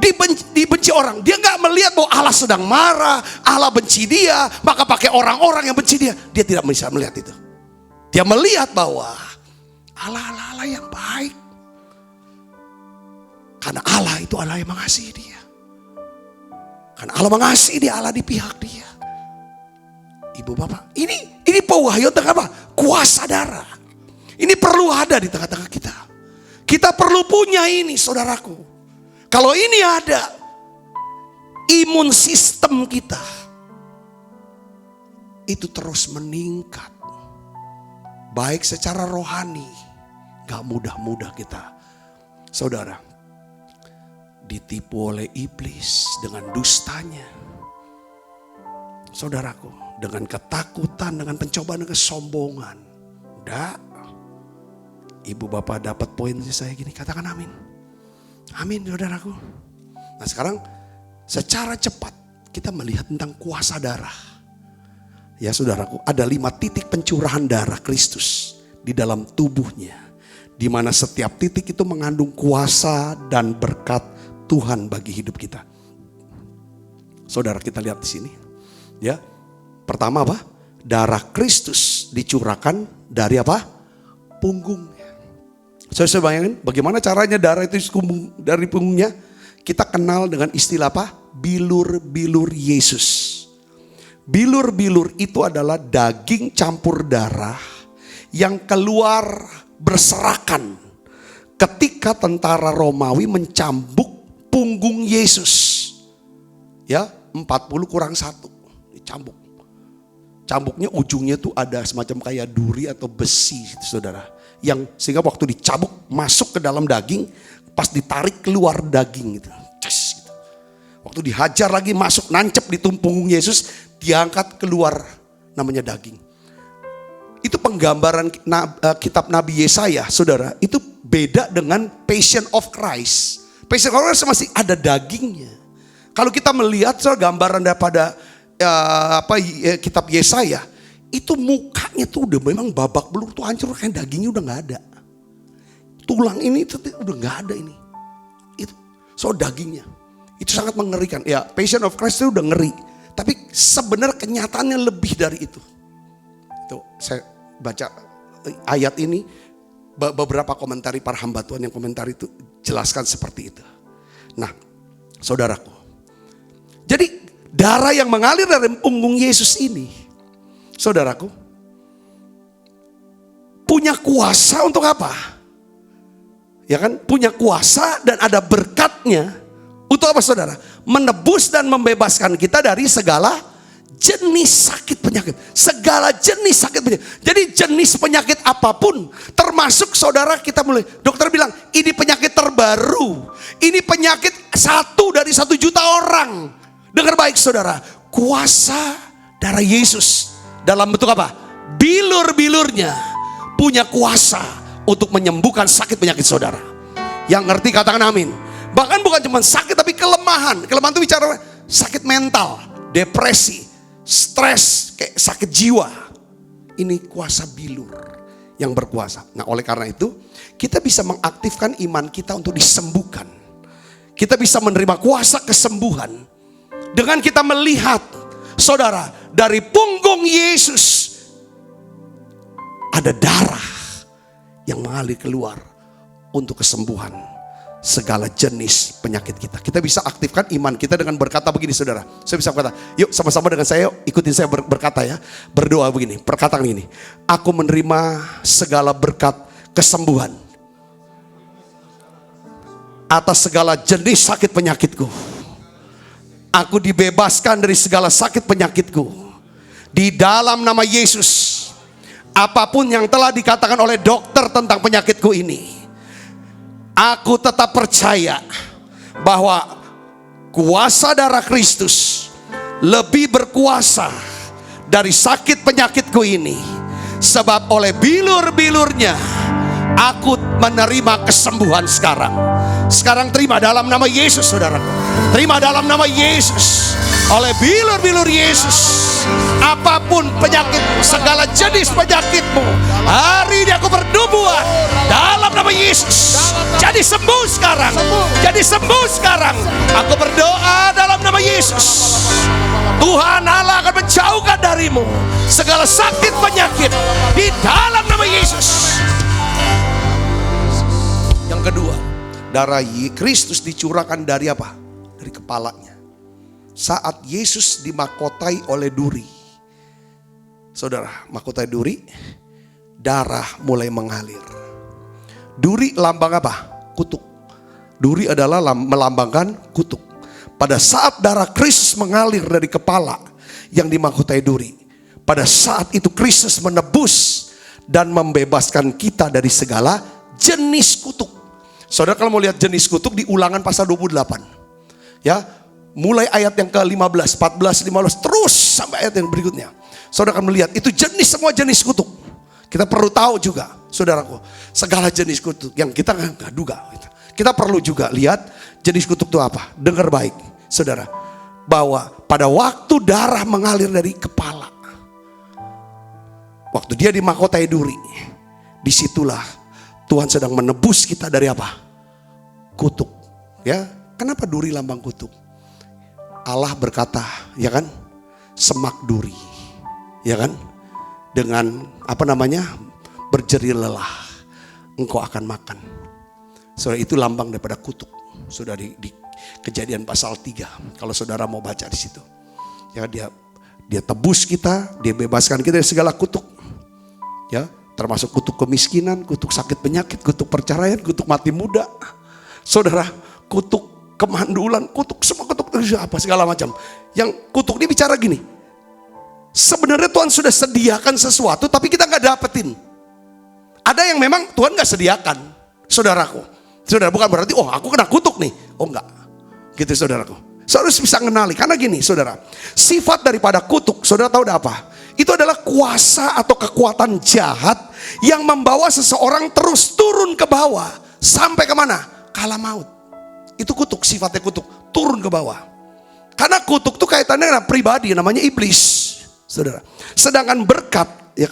dibenci orang, dia nggak melihat bahwa Allah sedang marah, Allah benci dia, maka pakai orang-orang yang benci dia. Dia tidak bisa melihat itu. Dia melihat bahwa Allah yang baik. Karena Allah itu Allah yang mengasihi dia. Karena Allah mengasihi dia, Allah di pihak dia. Ibu bapak, ini pewahyuan tentang apa? Kuasa darah. Ini perlu ada di tengah-tengah kita. Kita perlu punya ini, saudaraku. Kalau ini ada, imun sistem kita itu terus meningkat. Baik secara rohani, gak mudah-mudah kita, saudara, ditipu oleh iblis dengan dustanya. Saudaraku, dengan ketakutan, dengan pencobaan, dengan kesombongan. Enggak. Ibu bapak dapat poin saya gini, katakan amin. Amin, saudaraku. Nah sekarang secara cepat kita melihat tentang kuasa darah. Ya saudaraku, ada 5 titik pencurahan darah Kristus di dalam tubuhnya. Di mana setiap titik itu mengandung kuasa dan berkat Tuhan bagi hidup kita. Saudara, kita lihat di sini. Ya, pertama apa? Darah Kristus dicurahkan dari apa? Punggungnya. Saya bayangin bagaimana caranya darah itu dari punggungnya. Kita kenal dengan istilah apa? Bilur-bilur Yesus. Bilur-bilur itu adalah daging campur darah yang keluar berserakan ketika tentara Romawi mencambuk punggung Yesus. Ya, 40 kurang 1 dicambuk. Cambuknya ujungnya tuh ada semacam kayak duri atau besi, saudara. Yang sehingga waktu dicabuk masuk ke dalam daging, pas ditarik keluar daging gitu. Ces, gitu. Waktu dihajar lagi masuk nancep di punggung Yesus, diangkat keluar namanya daging. Itu penggambaran kitab Nabi Yesaya, saudara. Itu beda dengan Passion of Christ. Passion of Christ masih ada dagingnya. Kalau kita melihat gambaran daripada kitab Yesaya, itu mukanya tuh udah memang babak belur tuh hancur, kayak dagingnya udah nggak ada. Tulang ini tuh udah nggak ada ini. Itu dagingnya. Itu sangat mengerikan. Ya, Passion of Christ itu udah ngeri. Tapi sebenarnya kenyataannya lebih dari itu. Itu saya baca ayat ini, beberapa komentari para hamba Tuhan yang komentar itu jelaskan seperti itu. Nah, saudaraku. Jadi darah yang mengalir dari punggung Yesus ini, saudaraku, punya kuasa untuk apa? Ya kan? Punya kuasa dan ada berkatnya. Untuk apa, saudara? Menebus dan membebaskan kita dari segala jenis sakit penyakit. Segala jenis sakit penyakit. Jadi jenis penyakit apapun, termasuk saudara kita mulai, dokter bilang ini penyakit terbaru. Ini penyakit 1 dari 1 juta orang. Dengar baik saudara, kuasa darah Yesus dalam bentuk apa? Bilur-bilurnya punya kuasa untuk menyembuhkan sakit penyakit saudara. Yang ngerti katakan amin. Bahkan bukan cuma sakit tapi kelemahan. Kelemahan itu bicara sakit mental, depresi, stres, kayak sakit jiwa. Ini kuasa bilur yang berkuasa. Nah oleh karena itu kita bisa mengaktifkan iman kita untuk disembuhkan. Kita bisa menerima kuasa kesembuhan dengan kita melihat, saudara, dari punggung Yesus ada darah yang mengalir keluar untuk kesembuhan segala jenis penyakit kita. Kita bisa aktifkan iman kita dengan berkata begini, saudara. Saya bisa berkata, yuk sama-sama dengan saya, ikutin saya berkata ya. Berdoa begini, perkataan ini. Aku menerima segala berkat kesembuhan atas segala jenis sakit penyakitku. Aku dibebaskan dari segala sakit penyakitku. Di dalam nama Yesus, apapun yang telah dikatakan oleh dokter tentang penyakitku ini, aku tetap percaya bahwa kuasa darah Kristus lebih berkuasa dari sakit penyakitku ini. Sebab oleh bilur-bilurnya aku menerima kesembuhan sekarang. Sekarang terima dalam nama Yesus, saudaraku. Terima dalam nama Yesus. Oleh bilur-bilur Yesus, apapun penyakit, segala jenis penyakitmu, hari ini aku bernubuat dalam nama Yesus. Jadi sembuh sekarang. Jadi sembuh sekarang. Aku berdoa dalam nama Yesus. Tuhan Allah akan menjauhkan darimu segala sakit penyakit di dalam nama Yesus. Yang kedua, darah Kristus dicurahkan dari apa? Dari kepalanya. Saat Yesus dimahkotai oleh duri. Saudara, mahkotai duri darah mulai mengalir. Duri lambang apa? Kutuk. Duri adalah melambangkan kutuk. Pada saat darah Kristus mengalir dari kepala yang dimahkotai duri, pada saat itu Kristus menebus dan membebaskan kita dari segala jenis kutuk. Saudara kalau mau lihat jenis kutuk di Ulangan pasal 28. Ya, mulai ayat yang ke-15, 14, 15 terus sampai ayat yang berikutnya. Saudara akan melihat itu semua jenis kutuk. Kita perlu tahu juga, saudaraku, segala jenis kutuk yang kita nggak duga. Kita perlu juga lihat jenis kutuk itu apa. Dengar baik, saudara, bahwa pada waktu darah mengalir dari kepala, waktu dia dimahkotai duri, disitulah Tuhan sedang menebus kita dari apa? Kutuk. Ya, kenapa duri lambang kutuk? Allah berkata, ya kan, semak duri, ya kan, dengan berjerih lelah, engkau akan makan. Saudara, itu lambang daripada kutuk. Sudah di Kejadian pasal 3. Kalau saudara mau baca di situ. Ya, dia tebus kita, dia bebaskan kita dari segala kutuk. Ya, termasuk kutuk kemiskinan, kutuk sakit penyakit, kutuk perceraian, kutuk mati muda. Saudara, kutuk kemandulan, kutuk semua kutuk apa segala macam. Yang kutuk ini bicara gini. Sebenarnya Tuhan sudah sediakan sesuatu tapi kita nggak dapetin. Ada yang memang Tuhan nggak sediakan, saudaraku. Saudara, bukan berarti aku kena kutuk nih. Oh enggak. Gitu saudaraku. Saudara harus bisa mengenali. Karena gini saudara, sifat daripada kutuk, saudara tahu udah apa? Itu adalah kuasa atau kekuatan jahat yang membawa seseorang terus turun ke bawah. Sampai kemana? Kala maut. Itu kutuk, sifatnya kutuk. Turun ke bawah. Karena kutuk itu kaitannya dengan pribadi, namanya iblis. Saudara. Sedangkan berkat, ya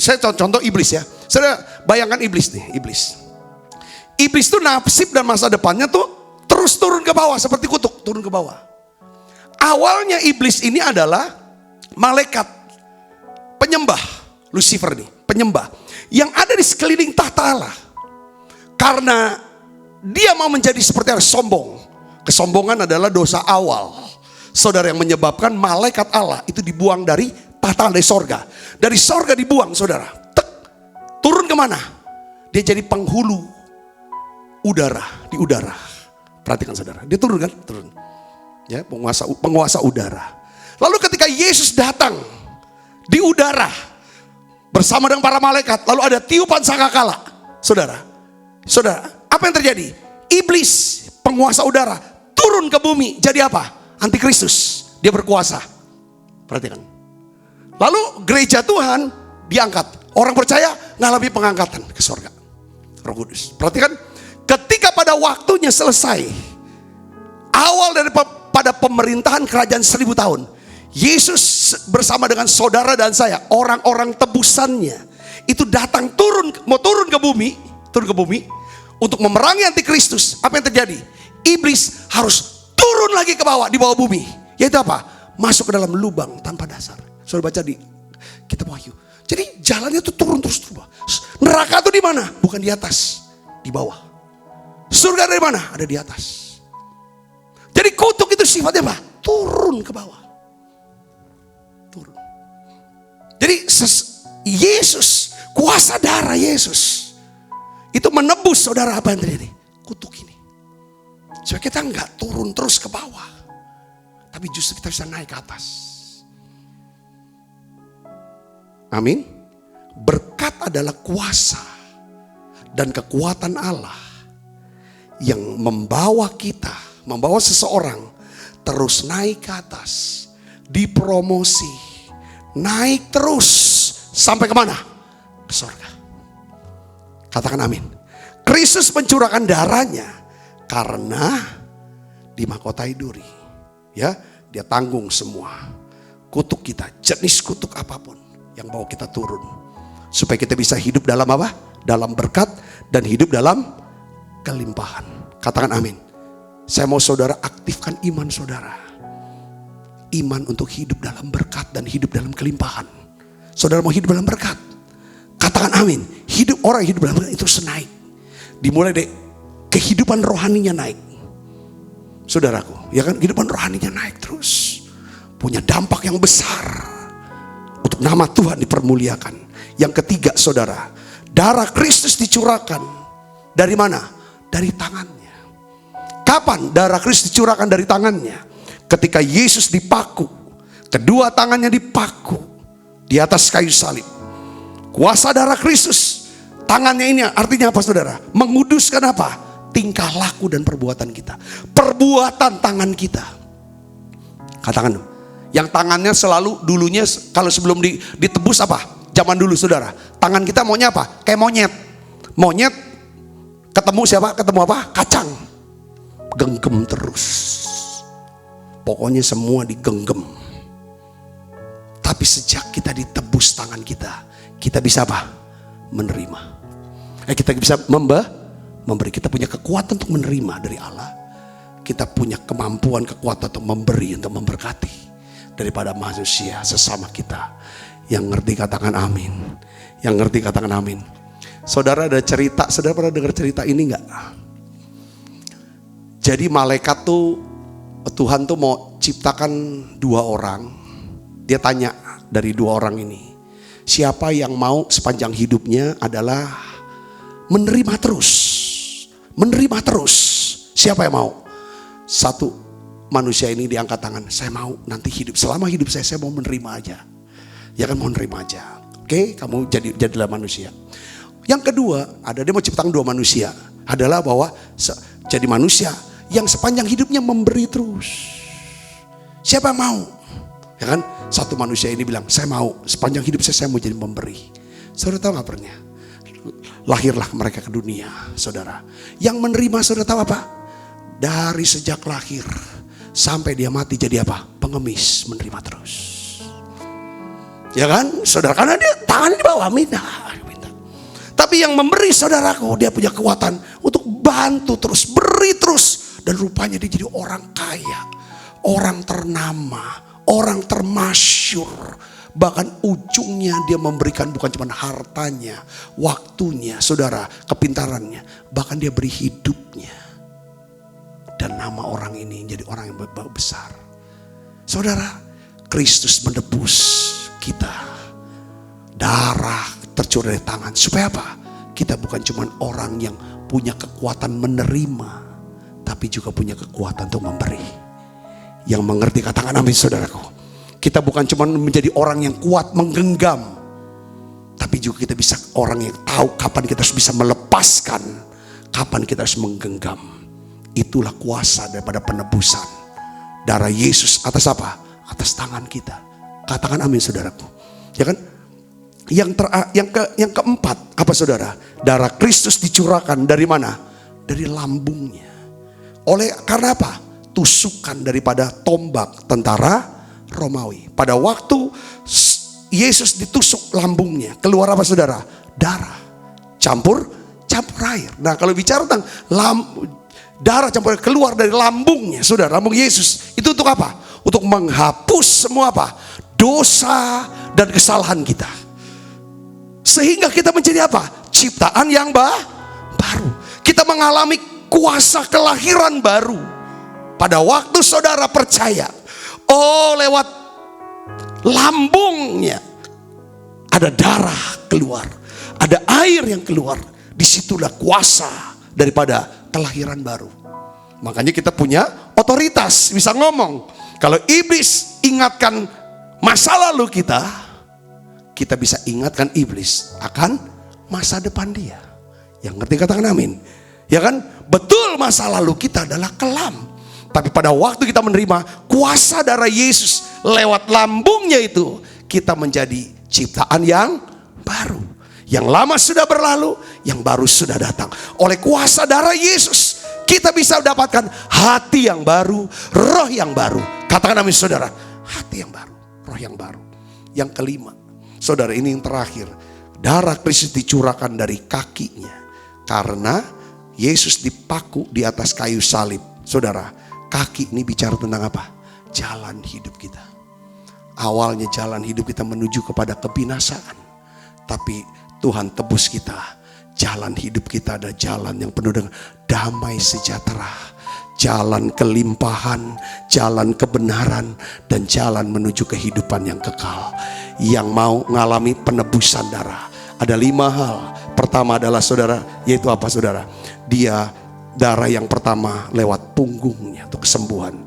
saya contoh iblis ya. Saudara bayangkan iblis nih, iblis. Iblis itu nasib dan masa depannya tuh terus turun ke bawah seperti kutuk, turun ke bawah. Awalnya iblis ini adalah malaikat penyembah, Lucifer nih, penyembah yang ada di sekeliling tahta Allah. Karena dia mau menjadi seperti yang sombong. Kesombongan adalah dosa awal. Saudara, yang menyebabkan malaikat Allah itu dibuang dari tahta dari sorga. Dari sorga dibuang, saudara. Turun kemana? Dia jadi penghulu udara, di udara. Perhatikan saudara, dia turun kan? Turun. Ya, penguasa udara. Lalu ketika Yesus datang di udara bersama dengan para malaikat, lalu ada tiupan sangkakala. Saudara, apa yang terjadi? Iblis, penguasa udara, turun ke bumi. Jadi apa? Antikristus. Dia berkuasa. Perhatikan. Lalu gereja Tuhan diangkat. Orang percaya ngalami pengangkatan ke surga. Roh Kudus. Perhatikan. Ketika pada waktunya selesai, awal daripada pemerintahan kerajaan 1000 tahun, Yesus bersama dengan saudara dan saya, orang-orang tebusannya, itu datang mau turun ke bumi untuk memerangi antikristus. Apa yang terjadi? Iblis harus turun lagi ke bawah, di bawah bumi. Yaitu apa? Masuk ke dalam lubang tanpa dasar. Saudara baca di kitab Wahyu. Jadi jalannya itu turun terus. Neraka itu di mana? Bukan di atas, di bawah. Surga dari mana? Ada di atas. Jadi kutuk itu sifatnya apa? Turun ke bawah. Turun. Jadi Yesus, kuasa darah Yesus, itu menebus saudara. Apa yang terjadi? Kutuk ini. Supaya kita enggak turun terus ke bawah. Tapi justru kita bisa naik ke atas. Amin. Berkat adalah kuasa dan kekuatan Allah yang membawa seseorang terus naik ke atas, dipromosi, naik terus sampai kemana? Ke surga. Katakan amin. Kristus mencurahkan darahnya karena dimahkotai duri. Ya, dia tanggung semua kutuk kita, jenis kutuk apapun yang bawa kita turun, supaya kita bisa hidup dalam apa? Dalam berkat dan hidup dalam kelimpahan. Katakan amin. Saya mau saudara aktifkan iman saudara. Iman untuk hidup dalam berkat dan hidup dalam kelimpahan. Saudara mau hidup dalam berkat? Katakan amin. Orang hidup dalam berkat itu senaik. Dimulai dari kehidupan rohaninya naik. Saudaraku, ya kan, kehidupan rohaninya naik terus. Punya dampak yang besar. Untuk nama Tuhan dipermuliakan. Yang ketiga saudara, darah Kristus dicurahkan dari mana? Dari tangannya. Kapan darah Kristus dicurahkan dari tangannya? Ketika Yesus dipaku, kedua tangannya dipaku di atas kayu salib. Kuasa darah Kristus, tangannya ini artinya apa saudara? Menguduskan apa? Tingkah laku dan perbuatan kita. Perbuatan tangan kita. Katakan, yang tangannya selalu dulunya kalau sebelum ditebus apa? Zaman dulu saudara, tangan kita maunya apa? Kayak monyet. Monyet ketemu siapa? Ketemu apa? Kacang. Genggam terus. Pokoknya semua digenggam. Tapi sejak kita ditebus tangan kita, kita bisa apa? Menerima. Kita bisa memberi. Kita punya kekuatan untuk menerima dari Allah. Kita punya kemampuan, kekuatan untuk memberi, untuk memberkati daripada manusia sesama kita. Yang ngerti katakan amin. Yang ngerti katakan amin. Saudara ada cerita, saudara pernah dengar cerita ini enggak? Jadi malaikat tuh, Tuhan tuh mau ciptakan 2 orang. Dia tanya dari 2 orang ini, siapa yang mau sepanjang hidupnya adalah menerima terus. Menerima terus. Siapa yang mau? Satu manusia ini diangkat tangan, saya mau nanti selama hidup saya mau menerima aja. Ya kan, mau menerima aja. Oke, kamu jadilah manusia. Yang kedua, dia mau ciptakan 2 manusia. Adalah bahwa jadi manusia yang sepanjang hidupnya memberi terus. Siapa yang mau? Ya kan? Satu manusia ini bilang, saya mau sepanjang hidup saya mau jadi memberi. Saudara tahu gak pernah? Lahirlah mereka ke dunia, saudara. Yang menerima, saudara tahu apa? Dari sejak lahir sampai dia mati jadi apa? Pengemis, menerima terus. Ya kan, saudara, karena dia tangannya di bawah minta. Tapi yang memberi, saudaraku, dia punya kekuatan untuk bantu terus, beri terus, dan rupanya dia jadi orang kaya, orang ternama, orang termasyur. Bahkan ujungnya dia memberikan bukan cuma hartanya, waktunya, saudara, kepintarannya, bahkan dia beri hidupnya. Dan nama orang ini jadi orang yang besar. Saudara, Kristus menebus kita. Darah tercurah dari tangan. Supaya apa? Kita bukan cuma orang yang punya kekuatan menerima, tapi juga punya kekuatan untuk memberi. Yang mengerti katakan amin saudaraku. Kita bukan cuma menjadi orang yang kuat menggenggam, tapi juga kita bisa orang yang tahu kapan kita harus bisa melepaskan, kapan kita harus menggenggam. Itulah kuasa daripada penebusan darah Yesus atas apa? Atas tangan kita. Katakan amin saudaraku. Ya kan? Yang keempat apa saudara? Darah Kristus dicurahkan dari mana? Dari lambungnya. Karena apa? Tusukan daripada tombak tentara Romawi. Pada waktu Yesus ditusuk lambungnya, keluar apa saudara? Darah campur air. Nah, kalau bicara tentang darah campur keluar dari lambungnya, saudara, lambung Yesus itu untuk apa? Untuk menghapus semua apa? Dosa dan kesalahan kita. Sehingga kita menjadi apa? Ciptaan yang baru. Kita mengalami kuasa kelahiran baru. Pada waktu saudara percaya, lewat lambungnya ada darah keluar, ada air yang keluar. Disitulah kuasa daripada kelahiran baru. Makanya kita punya otoritas, bisa ngomong. Kalau iblis ingatkan masa lalu kita bisa ingatkan iblis akan masa depan dia. Yang ngerti katakan amin. Ya kan? Betul, masa lalu kita adalah kelam. Tapi pada waktu kita menerima kuasa darah Yesus lewat lambungnya itu, kita menjadi ciptaan yang baru. Yang lama sudah berlalu, yang baru sudah datang. Oleh kuasa darah Yesus, kita bisa mendapatkan hati yang baru, roh yang baru. Katakan amin saudara, hati yang baru, roh yang baru. Yang kelima, saudara, ini yang terakhir. Darah Kristus dicurahkan dari kakinya. Karena Yesus dipaku di atas kayu salib. Saudara, kaki ini bicara tentang apa? Jalan hidup kita. Awalnya jalan hidup kita menuju kepada kebinasaan. Tapi Tuhan tebus kita. Jalan hidup kita ada jalan yang penuh dengan damai sejahtera. jalan kelimpahan, jalan kebenaran, dan jalan menuju kehidupan yang kekal. Yang mau ngalami penebusan darah, ada 5 hal. Pertama adalah saudara, yaitu apa saudara? Dia darah yang pertama lewat punggungnya untuk kesembuhan.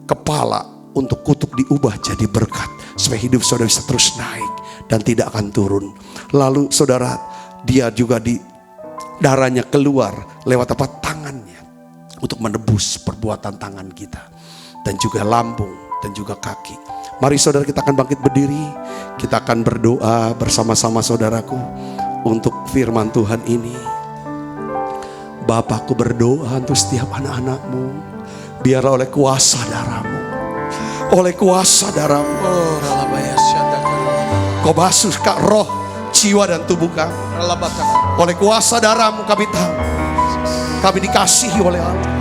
Kepala untuk kutuk diubah jadi berkat, supaya hidup saudara bisa terus naik dan tidak akan turun. Lalu saudara, dia juga darahnya keluar lewat apa? Tangannya, untuk menebus perbuatan tangan kita, dan juga lambung, dan juga kaki. Mari saudara, kita akan bangkit berdiri. Kita akan berdoa bersama-sama saudaraku untuk firman Tuhan ini. Bapakku berdoa untuk setiap anak-anakmu, biarlah oleh kuasa darahmu, oleh kuasa darahmu, kau basuh roh, jiwa dan tubuh kami. Oleh kuasa darahmu kami tahu kami dikasihi oleh Allah.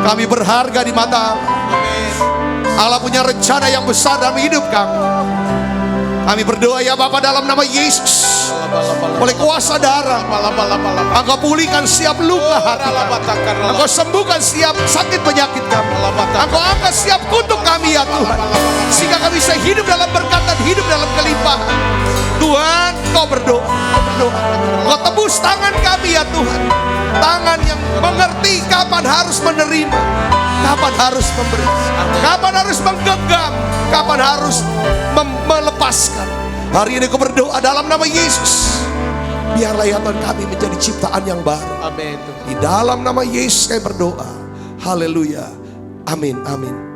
Kami berharga di mata Allah. Allah punya rencana yang besar dalam hidup kami. Kami berdoa ya Bapa, dalam nama Yesus, oleh kuasa darah, Engkau pulihkan setiap luka hati kami. Engkau sembuhkan setiap sakit penyakit kami. Engkau angkat setiap kutuk kami ya Tuhan, sehingga kami bisa hidup dalam berkat dan hidup dalam kelimpahan. Tuhan, Kau berdoa, Kau tebus tangan kami ya Tuhan, tangan yang mengerti kapan harus menerima, kapan harus memberi, kapan harus menggenggam, kapan harus melepaskan. Hari ini Kau berdoa dalam nama Yesus, biarlah ya Tuhan kami menjadi ciptaan yang baru. Amin. Di dalam nama Yesus kami berdoa. Haleluya. Amin. Amin.